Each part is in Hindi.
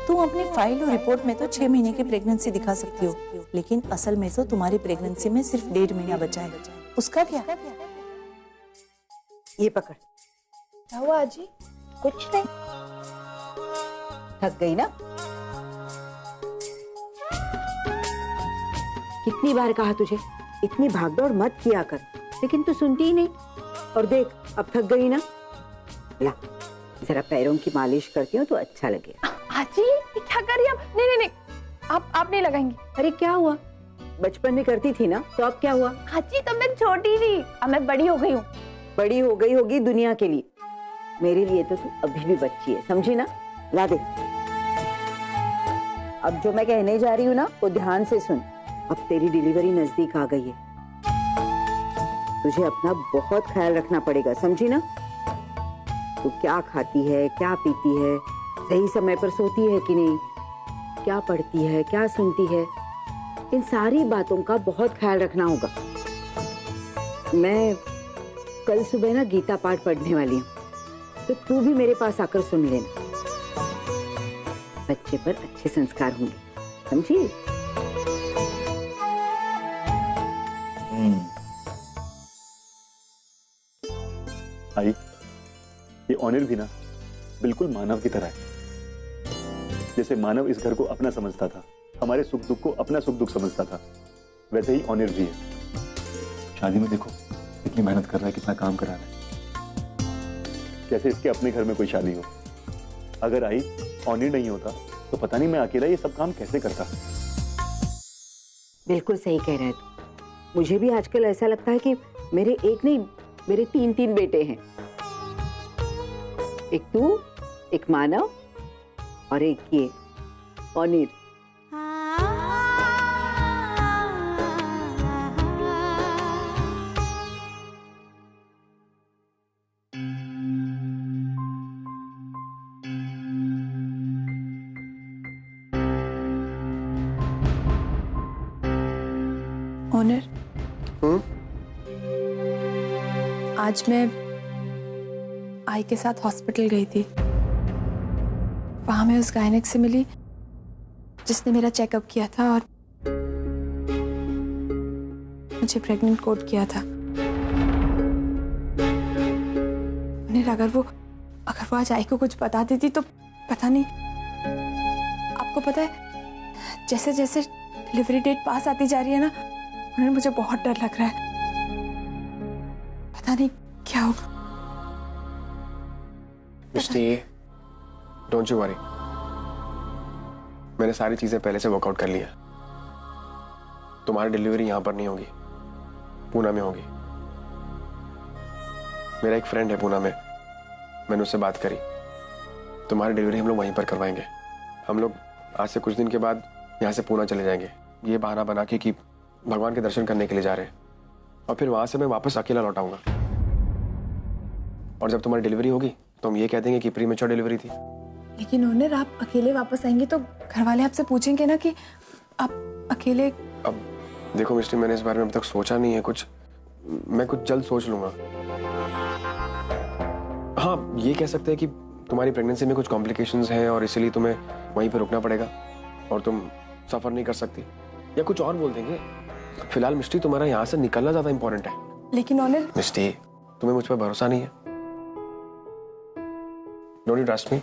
तुम अपनी फाइल और रिपोर्ट में तो 6 महीने की प्रेगनेंसी दिखा सकती हो, लेकिन असल में तो तुम्हारी प्रेगनेंसी में सिर्फ 1.5 महीना बचा है। उसका क्या? ये पकड़। क्या हुआ आजी? कुछ नहीं, थक गई ना? कितनी बार कहा तुझे इतनी भागदौड़ मत किया कर, लेकिन तू सुनती ही नहीं। और देख अब थक गई ना, ला जरा पैरों की मालिश करती हूँ तो अच्छा लगेगा। आजी ये क्या कर रही है आप? नहीं नहीं नहीं, आप नहीं लगाएंगी। अरे क्या हुआ, बचपन में करती थी ना, तो अब क्या हुआ? आजी तब मैं छोटी थी, अब मैं बड़ी हो गई हूँ। बड़ी हो गई होगी दुनिया के लिए, मेरे लिए तो तू अभी भी बच्ची है, समझी ना? ला दे। अब जो मैं कहने जा रही हूँ ना वो ध्यान से सुन। अब तेरी डिलीवरी नजदीक आ गई है, तुझे अपना बहुत ख्याल रखना पड़ेगा, समझी ना? तू क्या खाती है, क्या पीती है, सही समय पर सोती है कि नहीं, क्या पढ़ती है, क्या सुनती है, इन सारी बातों का बहुत ख्याल रखना होगा। मैं कल सुबह ना गीता पाठ पढ़ने वाली हूँ, तो तू भी मेरे पास आकर सुन लेना। बच्चे पर अच्छे संस्कार होंगे, समझी? आई, ये ऑनिर भी ना बिल्कुल मानव की तरह है। जैसे मानव इस घर को अपना समझता था, हमारे सुख दुख को अपना सुख दुख समझता था, वैसे ही ऑनिर भी है। शादी में देखो कितनी मेहनत कर रहा है, कितना काम करा रहा है, जैसे इसके अपने घर में कोई शादी हो। अगर आई ऑनिर नहीं होता तो पता नहीं मैं अकेला ये सब काम कैसे करता। बिल्कुल सही कह रहे हैं तू। मुझे भी आजकल ऐसा लगता है कि मेरे एक नहीं, मेरे 3 बेटे हैं। एक तू, एक मानव और एक ये ऑनिर। ऑनर, आज मैं आई के साथ हॉस्पिटल गई थी। वहां मैं उस गायनेक से मिली जिसने मेरा चेकअप किया था और मुझे प्रेग्नेंट कोड किया था। उन्हें अगर वो आज आई को कुछ बता देती तो पता नहीं। आपको पता है जैसे जैसे डिलीवरी डेट पास आती जा रही है ना, उन्हें मुझे बहुत डर लग रहा है, पता नहीं क्या होगा। मिस्टी, डोंट यू वरी, मैंने सारी चीजें पहले से वर्कआउट कर लिया। तुम्हारी डिलीवरी यहां पर नहीं होगी, पूना में होगी। मेरा एक फ्रेंड है पूना में, मैंने उससे बात करी, तुम्हारी डिलीवरी हम लोग वहीं पर करवाएंगे। हम लोग आज से कुछ दिन के बाद यहाँ से पूना चले जाएंगे, ये बहाना बना के कि भगवान के दर्शन करने के लिए जा रहे हैं, और फिर वहां से मैं वापस अकेला लौट आऊंगा। और जब तुम्हारी डिलीवरी होगी तो हम ये कह देंगे कि प्रीमेच्योर डिलीवरी थी। लेकिन ओनर, आप अकेले वापस आएंगे तो घर वाले आपसे पूछेंगे ना कि आप अकेले। अब देखो मिस्टी, मैंने इस बारे में अब तक सोचा नहीं है कुछ, मैं कुछ जल्द सोच लूंगा। हाँ, ये कह सकते हैं कि तुम्हारी प्रेगनेंसी में कुछ कॉम्प्लिकेशंस हैं और इसीलिए तुम्हें वहीं पे रुकना पड़ेगा और तुम सफर नहीं कर सकती, या कुछ और बोल देंगे। फिलहाल मिस्टी, तुम्हारा यहाँ से निकलना ज्यादा इंपॉर्टेंट है। लेकिन ओनर। मिस्टी, तुम्हें मुझ पर भरोसा नहीं है? Don't you trust me?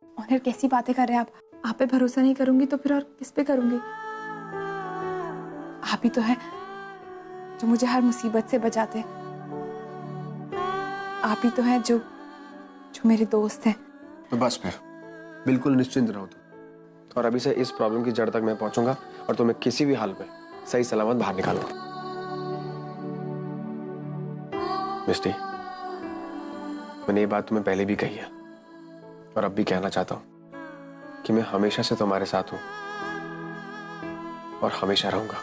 Owner, कैसी बातें कर रहे हैं आप पे भरोसा नहीं करूंगी तो फिर और किस पे करूंगी? आप ही तो है जो मुझे हर मुसीबत से बचाते हैं। आप ही तो है जो मेरे दोस्त हैं। तो बस फिर बिल्कुल निश्चिंत रहो तुम, और अभी से इस प्रॉब्लम की जड़ तक मैं पहुंचूंगा और तुम्हें किसी भी हाल में सही सलामत बाहर निकालूंगा। मिस्टी, मैंने ये बात तुम्हें पहले भी कही है और अब भी कहना चाहता हूं कि मैं हमेशा से तुम्हारे साथ हूं और हमेशा रहूंगा।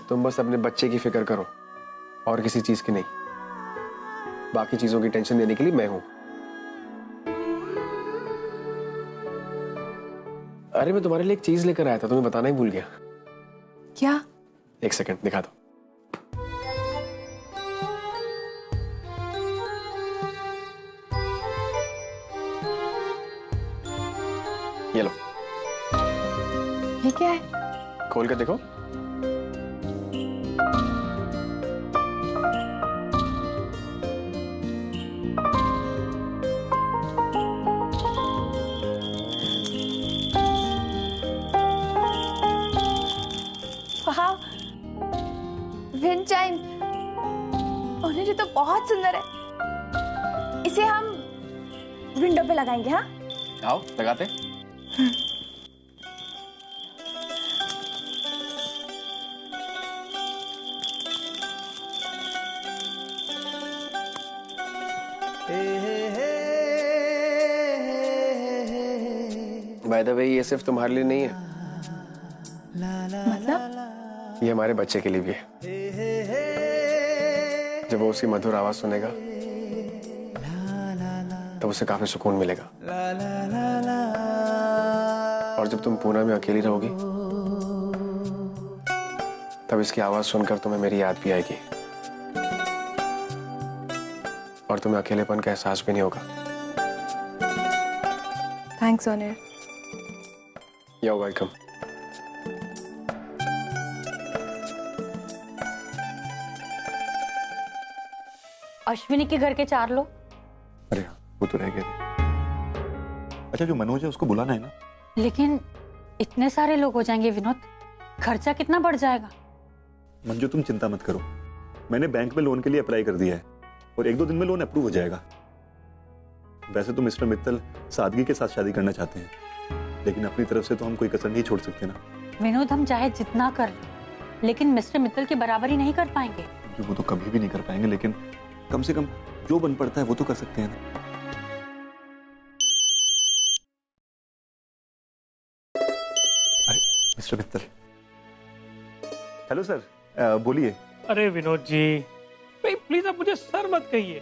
तुम बस अपने बच्चे की फिक्र करो और किसी चीज की नहीं। बाकी चीजों की टेंशन देने के लिए मैं हूं। अरे, मैं तुम्हारे लिए एक चीज लेकर आया था, तुम्हें बताना ही भूल गया। क्या? एक सेकंड, दिखा दो। ये लो, ये क्या है? खोल के देखो। वाह, विंड चाइम। ऑनर, ये तो बहुत सुंदर है। इसे हम विंडो पे लगाएंगे। हाँ, आओ लगाते। बाय द वे, ये सिर्फ तुम्हारे लिए नहीं है, मतलब ये हमारे बच्चे के लिए भी है। जब वो उसकी मधुर आवाज सुनेगा तब उसे काफी सुकून मिलेगा। और जब तुम पूना में अकेली रहोगी तब इसकी आवाज सुनकर तुम्हें मेरी याद भी आएगी और तुम्हें अकेलेपन का एहसास भी नहीं होगा। Thanks honour. You are welcome. Ashwini के घर के 4 लोग। अरे हाँ, वो तो रह गए थे। अच्छा, जो मनोज है उसको बुलाना है ना। लेकिन इतने सारे लोग हो जाएंगे विनोद, खर्चा कितना बढ़ जाएगा। मंजू, तुम चिंता मत करो, मैंने बैंक में लोन के लिए अप्लाई कर दिया है और 1-2 दिन में लोन अप्रूव हो जाएगा। वैसे तो मिस्टर मित्तल सादगी के साथ शादी करना चाहते हैं, लेकिन अपनी तरफ से तो हम कोई कसर नहीं छोड़ सकते ना। विनोद, हम चाहे जितना कर लेकिन मिस्टर मित्तल की बराबरी नहीं कर पाएंगे। वो तो कभी भी नहीं कर पाएंगे, लेकिन कम से कम जो बन पड़ता है वो तो कर सकते हैं ना। अरे मिस्टर मित्तल। हेलो सर, बोलिए। अरे विनोद जी, भाई प्लीज आप मुझे सर मत कहिए।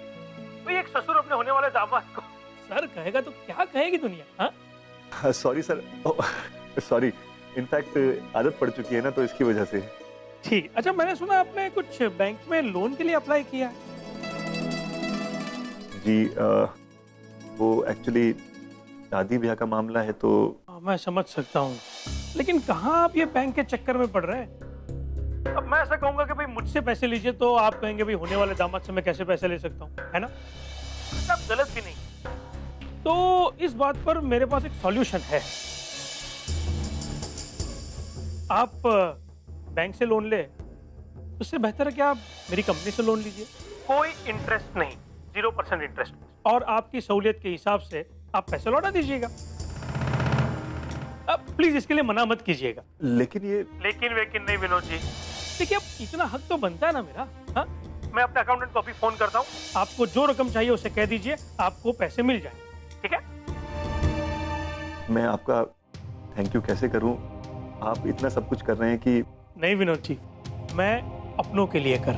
भाई एक ससुर अपने होने वाले दामाद को सर कहेगा तो क्या कहेगी दुनिया। हाँ, सॉरी सर, सॉरी, इनफैक्ट आदत पड़ चुकी है ना, तो इसकी वजह से। ठीक। अच्छा, मैंने सुना आपने कुछ बैंक में लोन के लिए अप्लाई किया है। जी, वो एक्चुअली शादी ब्याह का मामला है तो। मैं समझ सकता हूँ, लेकिन कहाँ आप ये बैंक के चक्कर में पड़ रहे हैं। अब मैं ऐसा कहूंगा कि भाई मुझसे पैसे लीजिए तो आप कहेंगे भाई होने वाले दामाद से मैं कैसे पैसे ले सकता हूँ, है ना। आप गलत भी नहीं। तो इस बात पर मेरे पास एक सॉल्यूशन है। आप बैंक से लोन ले, उससे बेहतर है कि आप मेरी कंपनी से लोन लीजिए। कोई इंटरेस्ट नहीं, 0% इंटरेस्ट, और आपकी सहूलियत के हिसाब से आप पैसे लौटा दीजिएगा। अब प्लीज इसके लिए मना मत कीजिएगा। लेकिन ये लेकिन वेकिन नहीं विनोद जी। देखिए, अब इतना हक तो बनता है ना मेरा। हाँ, मैं अपने अकाउंटेंट को अभी फोन करता हूँ, आपको जो रकम चाहिए उसे कह दीजिए, आपको पैसे मिल जाए। ठीक है। मैं आपका थैंक यू कैसे करूं, आप इतना सब कुछ कर रहे हैं कि। नहीं विनोद जी, मैं अपनों के लिए कर।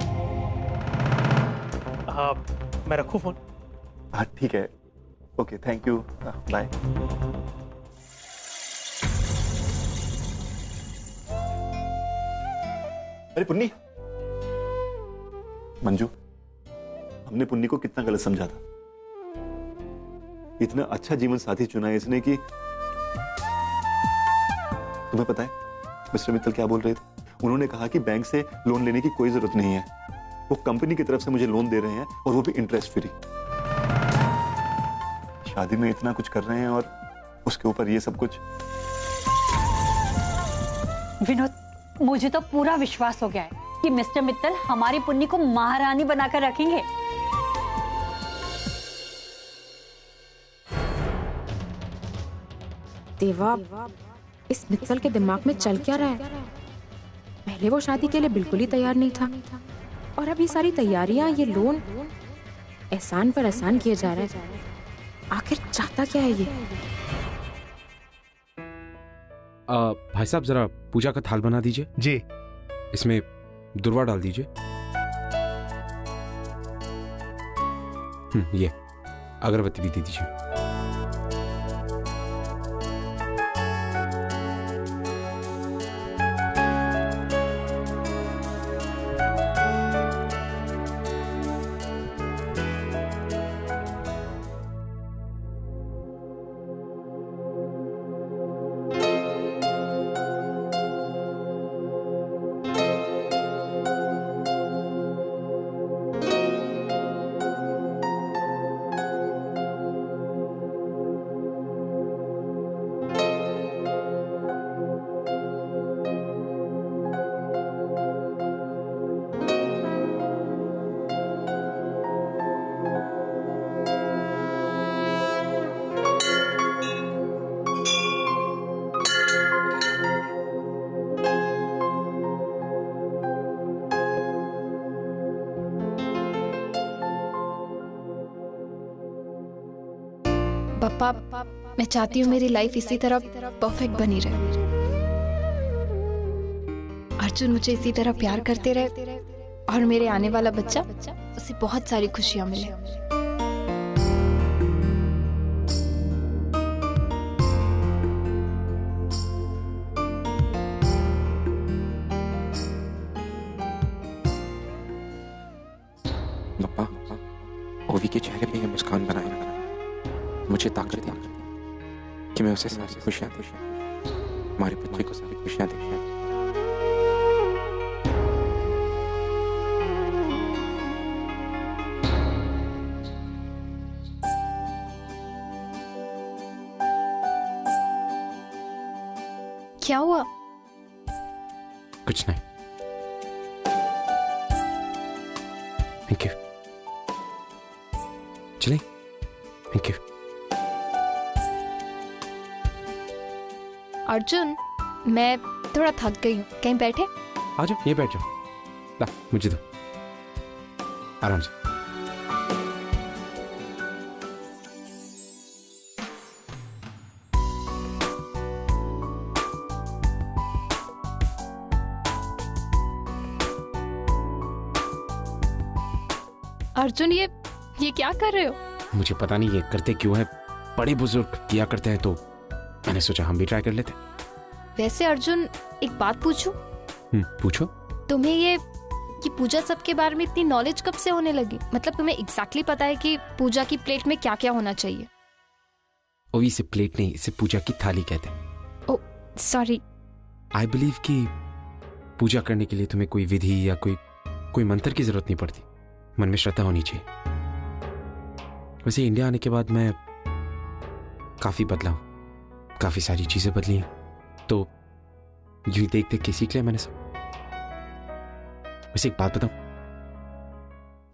मैं रखूं फोन। हाँ ठीक है, ओके, थैंक यू, बाय। अरे पुन्नी, मंजू, हमने पुन्नी को कितना गलत समझा था। इतना अच्छा जीवन साथी चुना है इसने कि। तुम्हें पता है मिस्टर मित्तल क्या बोल रहे थे? उन्होंने कहा कि बैंक से लोन लेने की कोई जरूरत नहीं है, वो कंपनी की तरफ से मुझे लोन दे रहे हैं और वो भी इंटरेस्ट फ्री। शादी में इतना कुछ कर रहे हैं और उसके ऊपर ये सब कुछ। विनोद, मुझे तो पूरा विश्वास हो गया है कि मिस्टर मित्तल हमारी पुन्नी को महारानी बनाकर रखेंगे। देवा, इस मित्तल के दिमाग में चल क्या रहा है? पहले वो शादी के लिए बिल्कुल ही तैयार नहीं था और अब ये सारी तैयारियां, ये लोन एहसान पर एहसान किए जा रहे हैं। आखिर चाहता क्या है ये? भाई साहब, जरा पूजा का थाल बना दीजिए। जी। इसमें दुर्वा डाल दीजिए। ये अगरबत्ती भी दे दीजिए। पापा, मैं चाहती हूँ मेरी लाइफ इसी तरह परफेक्ट बनी रहे। अर्जुन मुझे इसी तरह प्यार करते रहे और मेरे आने वाला बच्चा उसे बहुत सारी खुशियां मिले। पप्पा, ओवी के चेहरे पे ये मुस्कान बनाए रखना मुझे ताकत दी कि मैं उसे सारी खुशियां दे, हमारे बच्चे को सारी खुशियां दे। क्या हुआ? कुछ नहीं। Thank you. चलें? Thank you. अर्जुन, मैं थोड़ा थक गई हूँ, कहीं बैठे? आ जाओ, ये बैठ जाओ। ला, मुझे दो, आराम से। अर्जुन, ये क्या कर रहे हो? मुझे पता नहीं ये करते क्यों है, बड़े बुजुर्ग किया करते हैं तो मैंने सोचा हम भी ट्राई कर लेते। वैसे अर्जुन, एक बात पूछूं? पूछो। तुम्हें ये पूजा सब के बारे में इतनी नॉलेज कब से होने लगी? मतलब तुम्हें एग्जैक्टली पता है कि पूजा की प्लेट में क्या क्या होना चाहिए? ओवी, इसे प्लेट नहीं, इसे पूजा की थाली कहते हैं। Oh sorry. आई बिलीव कि पूजा करने के लिए तुम्हें कोई विधि या कोई मंत्र की जरूरत नहीं पड़ती, मन में श्रद्धा होनी चाहिए। वैसे इंडिया आने के बाद मैं काफी बदला हूं, काफी सारी चीजें बदली हैं, तो यूं देख देख के सीख लिया मैंने सब। वैसे एक बात बताऊं,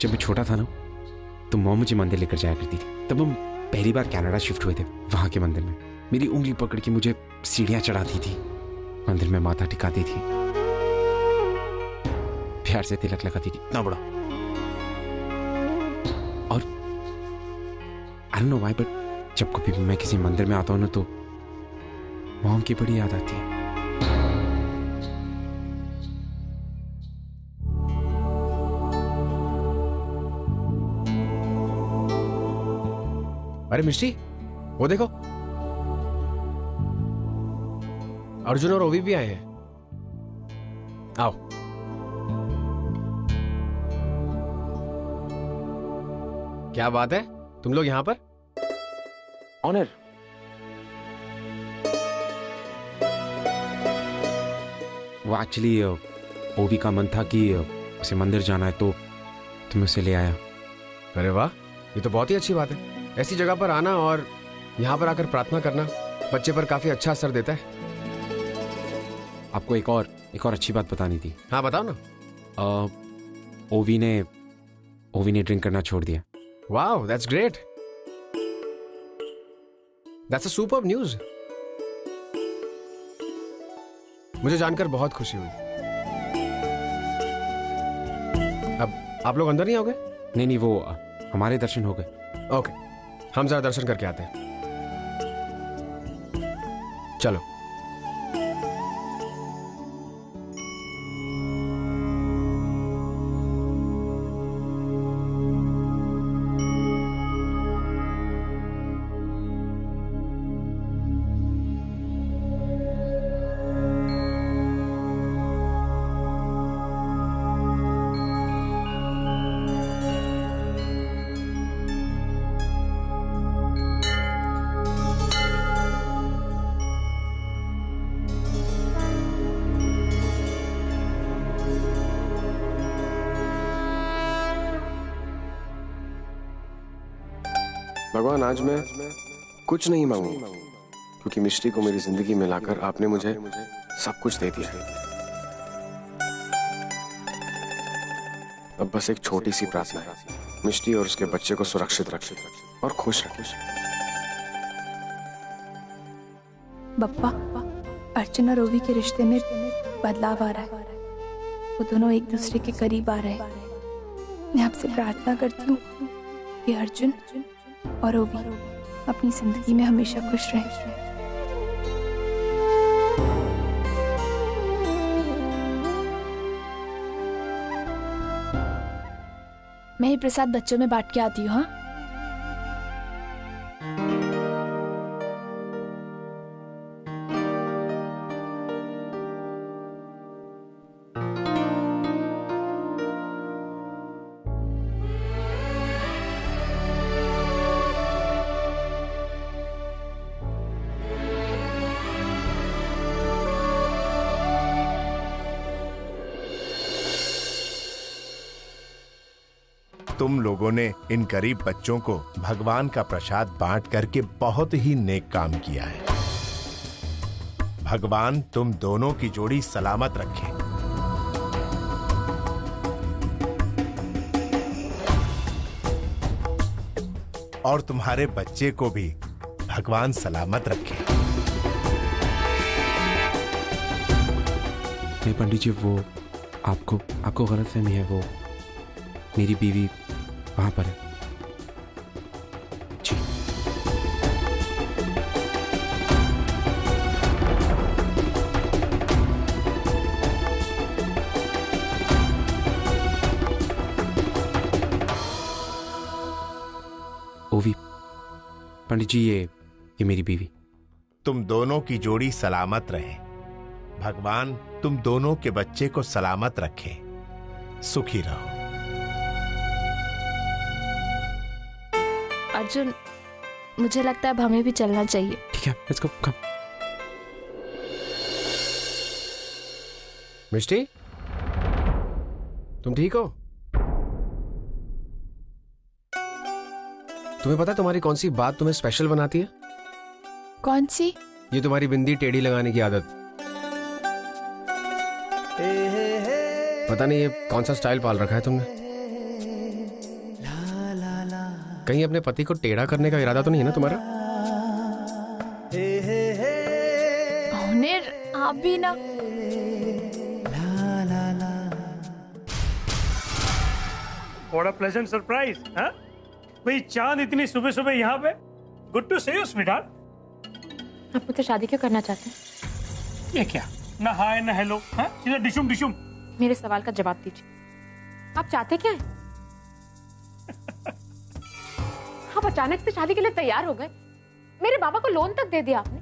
जब मैं छोटा था ना तो मॉम मुझे मंदिर लेकर जाया करती थी। तब हम पहली बार कनाडा शिफ्ट हुए थे। वहां के मंदिर में मेरी उंगली पकड़ के मुझे सीढ़ियां चढ़ाती थी, मंदिर में माथा टिकाती थी, प्यार से तिलक लगाती थी, इतना बड़ा। और I don't know why, but जब कभी मैं किसी मंदिर में आता हूं ना तो मॉम की बड़ी याद आती है। अरे मिष्टी, वो देखो, अर्जुन और ओवी भी आए हैं। आओ। क्या बात है, तुम लोग यहां पर? ऑनर, वो एक्चुअली ओवी का मन था कि उसे मंदिर जाना है तो तुम्हें उसे ले आया। अरे वाह, ये तो बहुत ही अच्छी बात है। ऐसी जगह पर आना और यहाँ पर आकर प्रार्थना करना बच्चे पर काफी अच्छा असर देता है। आपको एक और अच्छी बात बतानी थी। हाँ बताओ ना। ओवी ने ड्रिंक करना छोड़ दिया। Wow, that's great. That's a superb news. मुझे जानकर बहुत खुशी हुई। अब आप लोग अंदर नहीं आओगे? नहीं, वो हमारे दर्शन हो गए। ओके, हम जरा दर्शन करके आते हैं। चलो। भगवान, आज मैं कुछ नहीं मांगू क्योंकि मिष्टी को मेरी जिंदगी में लाकर आपने मुझे सब कुछ दे दिया है। अब बस एक छोटी सी प्रार्थना है, मिष्टी और उसके बच्चे को सुरक्षित रखे और खुश रखे। बप्पा, अर्जुन और ओवी के रिश्ते में बदलाव आ रहा है। वो दोनों एक दूसरे के करीब आ रहे हैं। मैं आपसे प्रार्थना करती हूँ कि अर्जुन और ओवी अपनी जिंदगी में हमेशा खुश रहे। मैं ये प्रसाद बच्चों में बांट के आती हूँ। हाँ, तुम लोगों ने इन गरीब बच्चों को भगवान का प्रसाद बांट करके बहुत ही नेक काम किया है। भगवान तुम दोनों की जोड़ी सलामत रखे। और तुम्हारे बच्चे को भी भगवान सलामत रखे। नहीं पंडित जी, वो आपको गलतफहमी है। वो मेरी बीवी वहां पर है जी। ओवी पंडित जी, ये मेरी बीवी। तुम दोनों की जोड़ी सलामत रहे। भगवान तुम दोनों के बच्चे को सलामत रखे। सुखी रहो। अर्जुन, मुझे लगता है अब हमें भी चलना चाहिए। ठीक है, लेट्स गो, कम। मिष्टी, तुम ठीक हो? तुम्हें पता है तुम्हारी कौन सी बात तुम्हें स्पेशल बनाती है? कौन सी? ये तुम्हारी बिंदी टेढ़ी लगाने की आदत। पता नहीं ये कौन सा स्टाइल पाल रखा है तुमने। कहीं अपने पति को टेढ़ा करने का इरादा तो नहीं है ना तुम्हारा? आप भी ना। What a pleasant surprise, हाँ? भाई चांद इतनी सुबह सुबह यहाँ पे। Good to see you, sweetheart. आप मुझसे शादी क्यों करना चाहते हैं? ये क्या? ना हाय ना हेलो, हाँ? सीधा डिशुम डिशुम। मेरे सवाल का जवाब दीजिए। आप चाहते क्या हैं? आप अचानक से शादी के लिए तैयार हो गए। मेरे बाबा को लोन तक दे दिया आपने।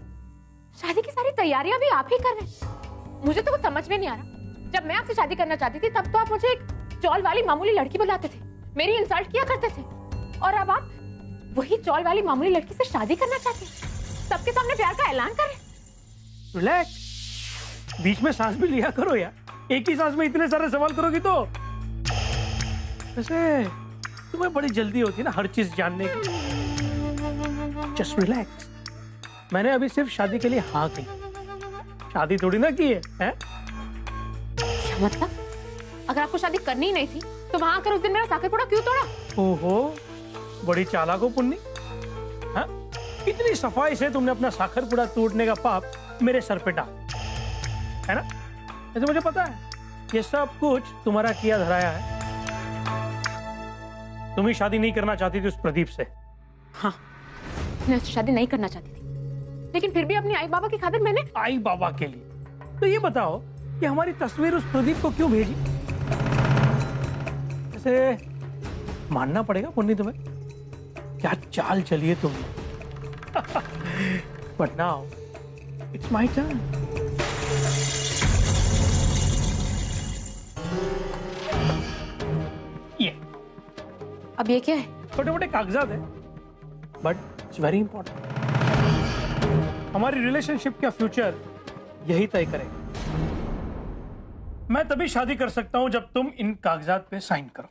शादी की सारी तैयारियां भी आप ही कर रहे हैं। मुझे तो कुछ समझ में नहीं आ रहा। जब मैं आपसे शादी करना चाहती थी तब तो आप मुझे एक चौल वाली मामूली लड़की बुलाते थे, मेरी इंसल्ट किया करते थे। और अब आप वही चौल वाली मामूली लड़की से शादी करना चाहते हैं, सबके सामने प्यार का ऐलान कर रहे हैं। रिलैक्स, बीच में सांस भी लिया करो यार। एक ही सांस में इतने सारे सवाल करोगी तो। वैसे तुम्हें बड़ी जल्दी होती है ना हर चीज जानने की। Just relax. मैंने अभी सिर्फ शादी के लिए हाँ कही, शादी थोड़ी ना की है? मतलब अगर आपको शादी करनी ही नहीं थी तो वहां आकर उस दिन मेरा साखरपुड़ा क्यों तोड़ा? ओहो, बड़ी चालाक हो पुन्नी। हाँ? इतनी सफाई से तुमने अपना साखरपुड़ा तोड़ने का पाप मेरे सर पे डाल, है ना? ऐसे मुझे पता है ये सब कुछ तुम्हारा किया धराया है। तुम ही शादी नहीं करना चाहती थी उस प्रदीप से। हाँ, मैं उससे शादी नहीं करना चाहती थी, लेकिन फिर भी अपनी आई बाबा की खातिर मैंने। आई बाबा के लिए? तो ये बताओ कि हमारी तस्वीर उस प्रदीप को क्यों भेजी? ऐसे मानना पड़ेगा पुन्नी तुम्हें, क्या चाल चलिए तुमने। But now it's my turn. ये अब ये क्या है? छोटे मोटे कागजात है, बट इट्स वेरी इंपॉर्टेंट। हमारी रिलेशनशिप का फ्यूचर यही तय करेगा। मैं तभी शादी कर सकता हूं जब तुम इन कागजात पे साइन करो।